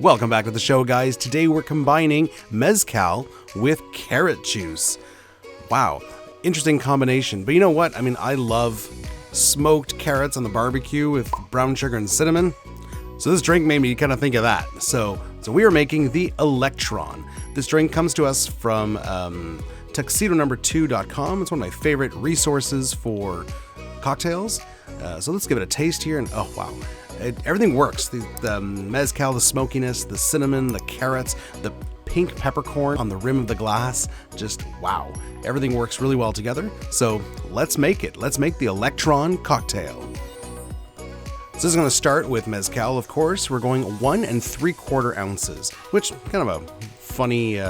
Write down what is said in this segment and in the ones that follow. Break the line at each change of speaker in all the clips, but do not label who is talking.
Welcome back to the show, guys. Today we're combining Mezcal with carrot juice. Wow, interesting combination. But you know what? I mean, I love smoked carrots on the barbecue with brown sugar and cinnamon. So this drink made me kind of think of that. So we are making the ELECTRON. This drink comes to us from tuxedonumber2.com. It's one of my favorite resources for cocktails. So let's give it a taste here. And oh, wow. Everything works. The mezcal, the smokiness, the cinnamon, the carrots, the pink peppercorn on the rim of the glass. Just wow. Everything works really well together. So let's make it. Let's make the ELECTRON cocktail. So this is going to start with mezcal, of course. We're going 1 3/4 ounces, which kind of a funny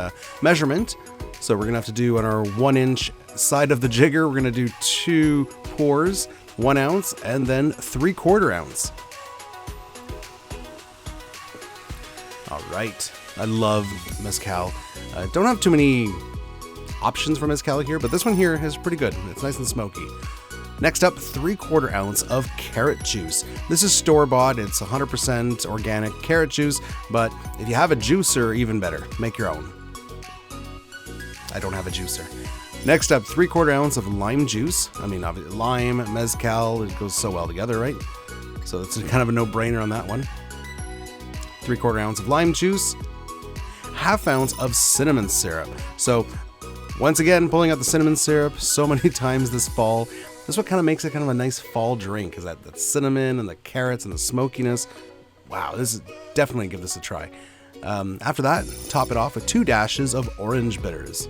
measurement. So we're going to have to do on our 1-inch side of the jigger, we're going to do 2 pours, 1 ounce, and then 3/4 ounce. All right, I love mezcal. Don't have too many options for mezcal here, but this one here is pretty good. It's nice and smoky. Next up, 3/4 ounce of carrot juice. This is store-bought. It's 100% organic carrot juice, but if you have a juicer, even better. Make your own. I don't have a juicer. Next up, 3/4 ounce of lime juice. I mean, obviously, lime, mezcal, it goes so well together, right? So it's kind of a no-brainer on that one. 3/4 ounce of lime juice, 1/2 ounce of cinnamon syrup. So once again, pulling out the cinnamon syrup so many times this fall. This is what kind of makes it kind of a nice fall drink, is that cinnamon and the carrots and the smokiness. Wow, this is definitely give this a try. After that, top it off with 2 dashes of orange bitters.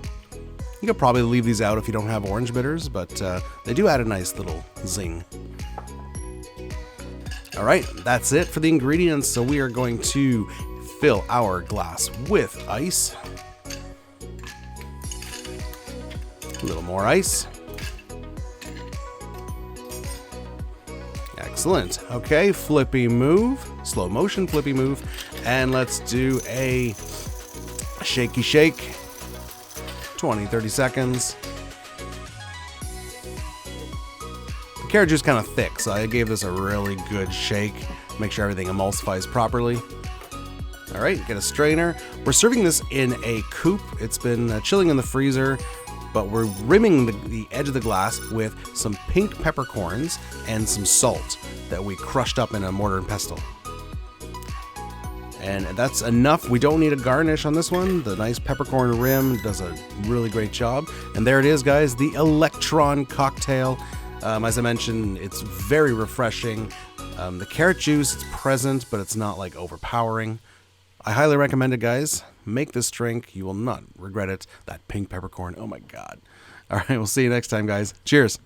You could probably leave these out if you don't have orange bitters, but they do add a nice little zing. All right, that's it for the ingredients. So we are going to fill our glass with ice. A little more ice. Excellent. Okay, flippy move, slow motion flippy move, and let's do a shaky shake. 20-30 seconds. The carrot juice is kind of thick, so I gave this a really good shake. Make sure everything emulsifies properly. All right, get a strainer. We're serving this in a coupe. It's been chilling in the freezer, but we're rimming the edge of the glass with some pink peppercorns and some salt that we crushed up in a mortar and pestle. And that's enough. We don't need a garnish on this one. The nice peppercorn rim does a really great job. And there it is, guys, the ELECTRON cocktail. As I mentioned, it's very refreshing. The carrot juice is present, but it's not like overpowering. I highly recommend it, guys. Make this drink. You will not regret it. That pink peppercorn. Oh my God. All right, we'll see you next time, guys. Cheers.